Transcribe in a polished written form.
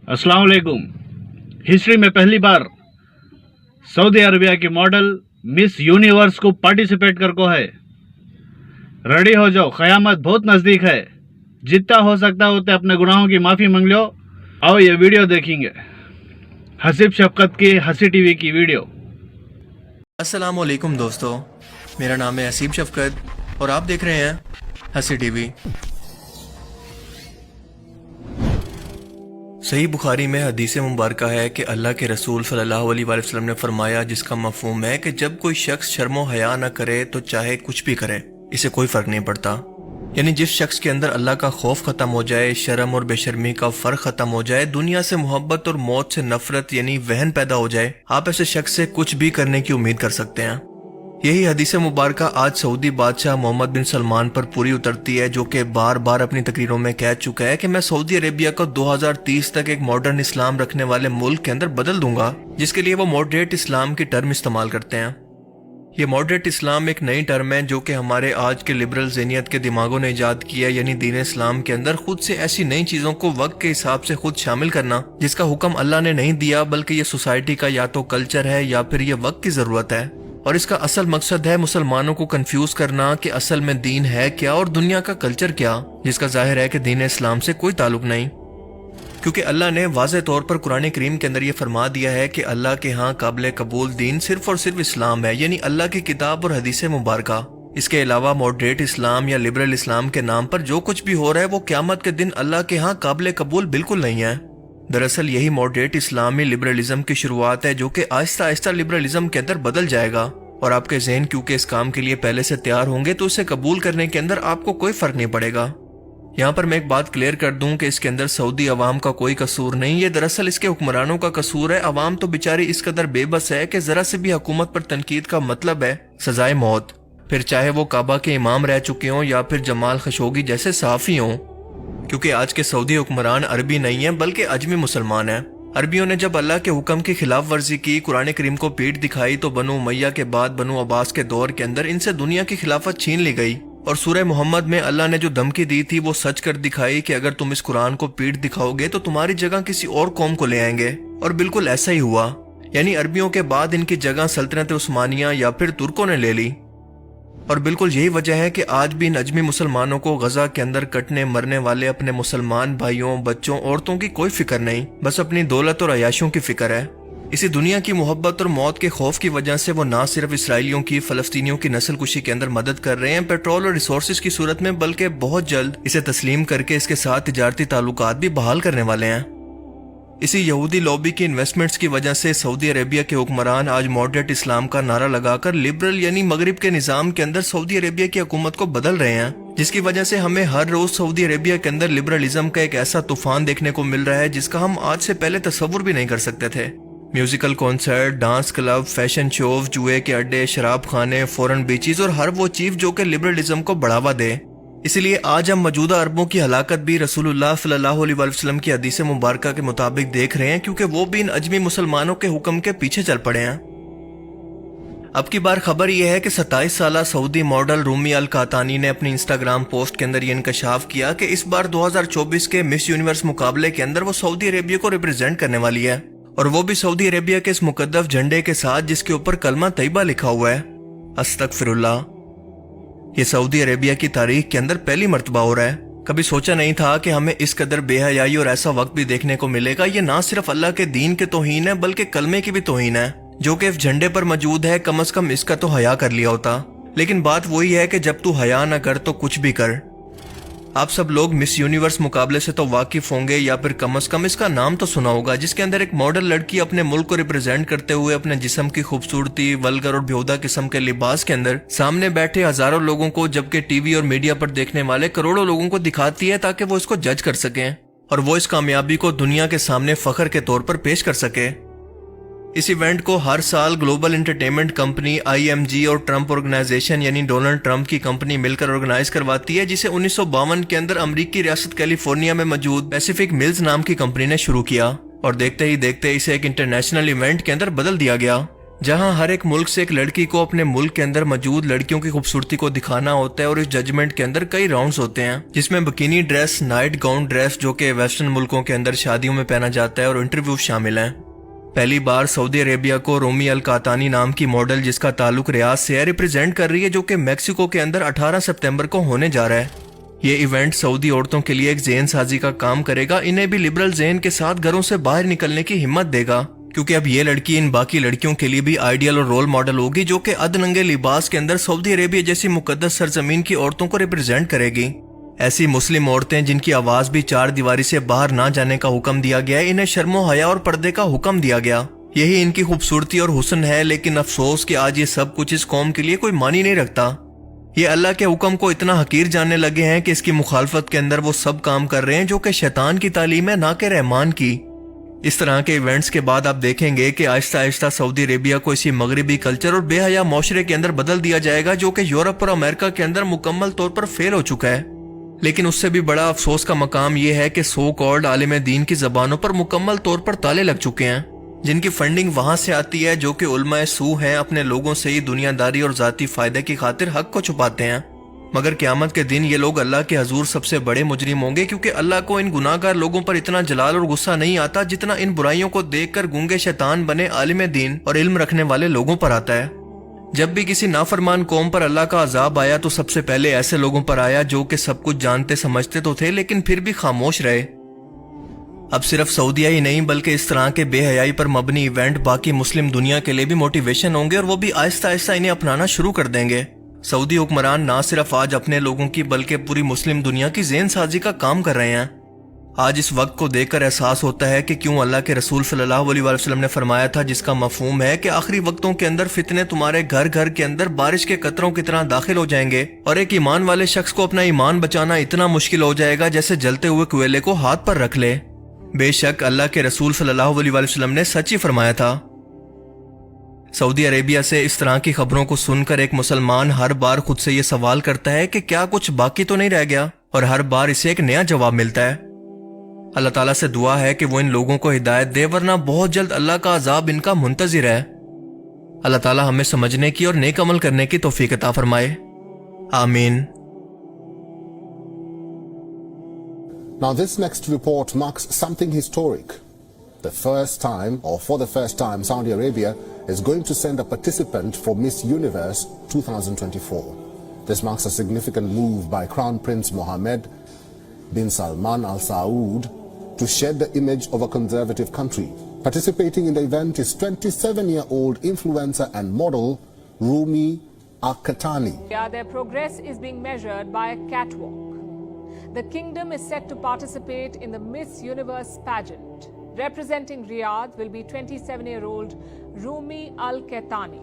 अस्सलाम वालेकुम। हिस्ट्री में पहली बार सऊदी अरबिया की मॉडल मिस यूनिवर्स को पार्टिसिपेट करको है। रेडी हो जाओ, क़यामत बहुत नज़दीक है। जितना हो सकता है उतने अपने गुनाहों की माफ़ी मांग लो। आओ ये वीडियो देखेंगे, हसीब शफकत की हसी टीवी की वीडियो। अस्सलाम वालेकुम दोस्तों, मेरा नाम है हसीब शफकत और आप देख रहे हैं हसी टीवी। सही बुखारी में हदीस मुबारक है कि अल्लाह के रसूल सल्लल्लाहु अलैहि वसल्लम ने फरमाया, जिसका मफहूम है कि जब कोई शख्स शर्मो हया न करे तो चाहे कुछ भी करे, इसे कोई फ़र्क नहीं पड़ता। यानी जिस शख्स के अंदर अल्लाह का खौफ ख़त्म हो जाए, शर्म और बेशर्मी का फ़र्क ख़त्म हो जाए, दुनिया से मोहब्बत और मौत से नफरत यानी वहन पैदा हो जाए, आप ऐसे शख्स से कुछ भी करने की उम्मीद कर सकते हैं। यही हदीस मुबारक आज सऊदी बादशाह मोहम्मद बिन सलमान पर पूरी उतरती है, जो कि बार बार अपनी तकरीरों में कह चुका है कि मैं सऊदी अरेबिया को 2030 तक एक मॉडर्न इस्लाम रखने वाले मुल्क के अंदर बदल दूंगा, जिसके लिए वो मॉडरेट इस्लाम की टर्म इस्तेमाल करते हैं। ये मॉडरेट इस्लाम एक नई टर्म है जो कि हमारे आज के लिबरल ज़हनियत के दिमागों ने ईजाद किया, यानी दीन इस्लाम के अंदर खुद से ऐसी नई चीज़ों को वक्त के हिसाब से खुद शामिल करना जिसका हुक्म अल्लाह ने नहीं दिया, बल्कि ये सोसाइटी का या तो कल्चर है या फिर ये वक्त की ज़रूरत है। और इसका असल मकसद है मुसलमानों को कंफ्यूज करना कि असल में दीन है क्या और दुनिया का कल्चर क्या, जिसका जाहिर है कि दीन इस्लाम से कोई ताल्लुक नहीं। क्योंकि अल्लाह ने वाज़े तौर पर कुरान करीम के अंदर ये फरमा दिया है कि अल्लाह के यहाँ काबिल कबूल दीन सिर्फ और सिर्फ इस्लाम है, यानी अल्लाह की किताब और हदीस मुबारक। इसके अलावा मॉडरेट इस्लाम या लिबरल इस्लाम के नाम पर जो कुछ भी हो रहा है वो क़यामत के दिन अल्लाह के यहाँ काबिल कबूल बिल्कुल नहीं है। दरअसल यही मॉडरेट इस्लामी लिबरलिज्म की शुरुआत है, जो कि आहिस्ता आहिस्ता लिबरलिज्म के अंदर बदल जाएगा। और आपके जहन क्योंकि इस काम के लिए पहले से तैयार होंगे तो उसे कबूल करने के अंदर आपको कोई फर्क नहीं पड़ेगा। यहाँ पर मैं एक बात क्लियर कर दूं कि इसके अंदर सऊदी अवाम का कोई कसूर नहीं है, दरअसल इसके हुक्मरानों का कसूर है। अवाम तो बेचारी इस कदर बेबस है कि जरा से भी हुकूमत पर तनकीद का मतलब है सजाए मौत, फिर चाहे वो काबा के इमाम रह चुके हों या फिर जमाल खशोगी जैसे सहाफ़ी हों। क्योंकि आज के सऊदी हुक्मरान अरबी नहीं है बल्कि अजमी मुसलमान हैं। अरबियों ने जब अल्लाह के हुक्म की खिलाफ वर्जी की, कुरान करीम को पीठ दिखाई, तो बनु उमैया के बाद बनु अब्बास के दौर के अंदर इनसे दुनिया की खिलाफत छीन ली गई। और सूरह मोहम्मद में अल्लाह ने जो धमकी दी थी वो सच कर दिखाई कि अगर तुम इस कुरान को पीठ दिखाओगे तो तुम्हारी जगह किसी और कौम को ले आएंगे। और बिल्कुल ऐसा ही हुआ, यानी अरबियों के बाद इनकी जगह सल्तनत उस्मानिया या फिर तुर्कों ने ले ली। और बिल्कुल यही वजह है कि आज भी इन अजमी मुसलमानों को गजा के अंदर कटने मरने वाले अपने मुसलमान भाइयों, बच्चों, औरतों की कोई फिक्र नहीं, बस अपनी दौलत और अयाशों की फिक्र है। इसी दुनिया की मोहब्बत और मौत के खौफ की वजह से वो ना सिर्फ इसराइलियों की, फलस्तीनियों की नस्ल कुशी के अंदर मदद कर रहे हैं पेट्रोल और रिसोर्सेज की सूरत में, बल्कि बहुत जल्द इसे तस्लीम करके इसके साथ तिजारती ताल्लुकात भी बहाल करने वाले हैं। इसी यहूदी लॉबी की इन्वेस्टमेंट्स की वजह से सऊदी अरेबिया के हुक्मरान आज मॉडरेट इस्लाम का नारा लगाकर लिबरल यानी मगरिब के निज़ाम के अंदर सऊदी अरेबिया की हुकूमत को बदल रहे हैं, जिसकी वजह से हमें हर रोज सऊदी अरेबिया के अंदर लिबरलिज्म का एक ऐसा तूफान देखने को मिल रहा है जिसका हम आज से पहले तस्वुर भी नहीं कर सकते थे। Musical concert, dance club, fashion shows, जुए के अड्डे, शराब खाने, फॉरेन बीचेस और हर वो चीज जो कि लिबरलिज्म को बढ़ावा दे। इसलिए आज हम मौजूदा अरबों की हलाकत भी रसूलुल्लाह सल्लल्लाहु अलैहि वसल्लम की हदीस मुबारक के मुताबिक देख रहे हैं, क्योंकि वो भी इन अजमी मुसलमानों के हुक्म के पीछे चल पड़े हैं। अब की बार खबर यह है कि 27 साला सऊदी मॉडल रूमी अल कातानी ने अपनी इंस्टाग्राम पोस्ट के अंदर ये इंकशाफ किया कि इस बार 2024 के मिस यूनिवर्स मुकाबले के अंदर वो सऊदी अरेबिया को रिप्रेजेंट करने वाली है, और वो भी सऊदी अरेबिया के इस मुकद्दस झंडे के साथ जिसके ऊपर कलमा तैयबा लिखा हुआ है, अस्तगफिरुल्लाह। ये सऊदी अरेबिया की तारीख के अंदर पहली मर्तबा हो रहा है। कभी सोचा नहीं था कि हमें इस कदर बेहयाई और ऐसा वक्त भी देखने को मिलेगा। ये ना सिर्फ अल्लाह के दीन के तौहीन है बल्कि कलमे की भी तौहीन है, जो कि इस झंडे पर मौजूद है। कम से कम इसका तो हया कर लिया होता, लेकिन बात वही है कि जब तू हया ना कर तो कुछ भी कर। आप सब लोग मिस यूनिवर्स मुकाबले से तो वाकिफ होंगे या फिर कम से कम इसका नाम तो सुना होगा, जिसके अंदर एक मॉडल लड़की अपने मुल्क को रिप्रेजेंट करते हुए अपने जिस्म की खूबसूरती, वल्गर और बेहुदा किस्म के लिबास के अंदर सामने बैठे हजारों लोगों को, जबकि टीवी और मीडिया पर देखने वाले करोड़ों लोगों को दिखाती है ताकि वो इसको जज कर सकें और वो इस कामयाबी को दुनिया के सामने फख्र के तौर पर पेश कर सके। इस इवेंट को हर साल ग्लोबल एंटरटेनमेंट कंपनी IMG और ट्रंप ऑर्गेनाइजेशन यानी डोनाल्ड ट्रंप की कंपनी मिलकर ऑर्गेनाइज करवाती है, जिसे 1952 के अंदर अमेरिकी रियासत कैलिफोर्निया में मौजूद पैसिफिक मिल्स नाम की कंपनी ने शुरू किया और देखते ही देखते इसे एक इंटरनेशनल इवेंट के अंदर बदल दिया गया, جہاں ہر ایک ملک سے ایک لڑکی کو اپنے ملک کے اندر موجود لڑکیوں کی خوبصورتی کو دکھانا ہوتا ہے، اور اس ججمنٹ کے اندر کئی راؤنڈز ہوتے ہیں جس میں bikini dress, night gown dress جو کہ ویسٹرن ملکوں کے اندر شادیوں میں پہنا جاتا ہے، اور انٹرویو شامل ہیں۔ پہلی بار سعودی عربیہ کو رومی القحطانی نام کی ماڈل جس کا تعلق ریاض سے ہے ریپرزینٹ کر رہی ہے، جو کہ میکسیکو کے اندر 18 سپتمبر کو ہونے جا رہا ہے۔ یہ ایونٹ سعودی عورتوں کے لیے ایک ذہن سازی کا کام کرے گا، انہیں بھی لبرل ذہن کے ساتھ گھروں سے باہر نکلنے کی ہمت دے گا، کیونکہ اب یہ لڑکی ان باقی لڑکیوں کے لیے بھی آئیڈیل اور رول ماڈل ہوگی جو کہ ادننگے لباس کے اندر سعودی عربیہ جیسی مقدس سرزمین کی عورتوں کو ریپرزینٹ کرے گی۔ ایسی مسلم عورتیں جن کی آواز بھی چار دیواری سے باہر نہ جانے کا حکم دیا گیا ہے، انہیں شرم و حیا اور پردے کا حکم دیا گیا۔ یہی ان کی خوبصورتی اور حسن ہے، لیکن افسوس کہ آج یہ سب کچھ اس قوم کے لیے کوئی معنی نہیں رکھتا۔ یہ اللہ کے حکم کو اتنا حقیر جاننے لگے ہیں کہ اس کی مخالفت کے اندر وہ سب کام کر رہے ہیں جو کہ شیطان کی تعلیم ہے، نہ کہ رحمان کی۔ اس طرح کے ایونٹس کے بعد آپ دیکھیں گے کہ آہستہ آہستہ سعودی عربیہ کو اسی مغربی کلچر اور بے حیا معاشرے کے اندر بدل دیا جائے گا جو کہ یورپ اور امریکہ کے اندر مکمل طور پر فیل ہو چکا ہے۔ لیکن اس سے بھی بڑا افسوس کا مقام یہ ہے کہ سو کالڈ عالم دین کی زبانوں پر مکمل طور پر تالے لگ چکے ہیں، جن کی فنڈنگ وہاں سے آتی ہے جو کہ علماء سو ہیں، اپنے لوگوں سے ہی دنیا داری اور ذاتی فائدے کی خاطر حق کو چھپاتے ہیں۔ مگر قیامت کے دن یہ لوگ اللہ کے حضور سب سے بڑے مجرم ہوں گے، کیونکہ اللہ کو ان گناہ گار لوگوں پر اتنا جلال اور غصہ نہیں آتا جتنا ان برائیوں کو دیکھ کر گونگے شیطان بنے عالم دین اور علم رکھنے والے لوگوں پر آتا ہے۔ جب بھی کسی نافرمان قوم پر اللہ کا عذاب آیا تو سب سے پہلے ایسے لوگوں پر آیا جو کہ سب کچھ جانتے سمجھتے تو تھے لیکن پھر بھی خاموش رہے۔ اب صرف سعودیہ ہی نہیں بلکہ اس طرح کے بے حیائی پر مبنی ایونٹ باقی مسلم دنیا کے لیے بھی موٹیویشن ہوں گے، اور وہ بھی آہستہ آہستہ انہیں اپنانا شروع کر دیں گے۔ سعودی حکمران نہ صرف آج اپنے لوگوں کی بلکہ پوری مسلم دنیا کی ذہن سازی کا کام کر رہے ہیں۔ آج اس وقت کو دیکھ کر احساس ہوتا ہے کہ کیوں اللہ کے رسول صلی اللہ علیہ وسلم نے فرمایا تھا، جس کا مفہوم ہے کہ آخری وقتوں کے اندر فتنے تمہارے گھر گھر کے اندر بارش کے قطروں کی طرح داخل ہو جائیں گے، اور ایک ایمان والے شخص کو اپنا ایمان بچانا اتنا مشکل ہو جائے گا جیسے جلتے ہوئے کوئلے کو ہاتھ پر رکھ لے۔ بے شک اللہ کے رسول صلی اللہ علیہ وسلم نے سچ ہی فرمایا تھا۔ سعودی عربیہ سے اس طرح کی خبروں کو سن کر ایک مسلمان ہر بار خود سے یہ سوال کرتا ہے کہ کیا کچھ باقی تو نہیں رہ گیا، اور ہر بار اسے ایک نیا جواب ملتا ہے۔ اللہ تعالیٰ سے دعا ہے کہ وہ ان لوگوں کو ہدایت دے، ورنہ بہت جلد اللہ کا عذاب ان کا منتظر ہے۔ اللہ تعالیٰ ہمیں سمجھنے کی اور نیک عمل کرنے کی توفیق عطا فرمائے، آمین۔ Now this next report marks something historic. For the first time, Saudi Arabia is going to send a participant for Miss Universe 2024. This marks a significant move by Crown Prince Mohammed bin Salman Al Saud to shed the image of a conservative country. Participating in the event is 27-year-old influencer and model Rumi Al-Qatani. Their progress is being measured by a catwalk. The kingdom is set to participate in the Miss Universe pageant. Representing Riyadh will be 27-year-old Rumi Al-Qatani.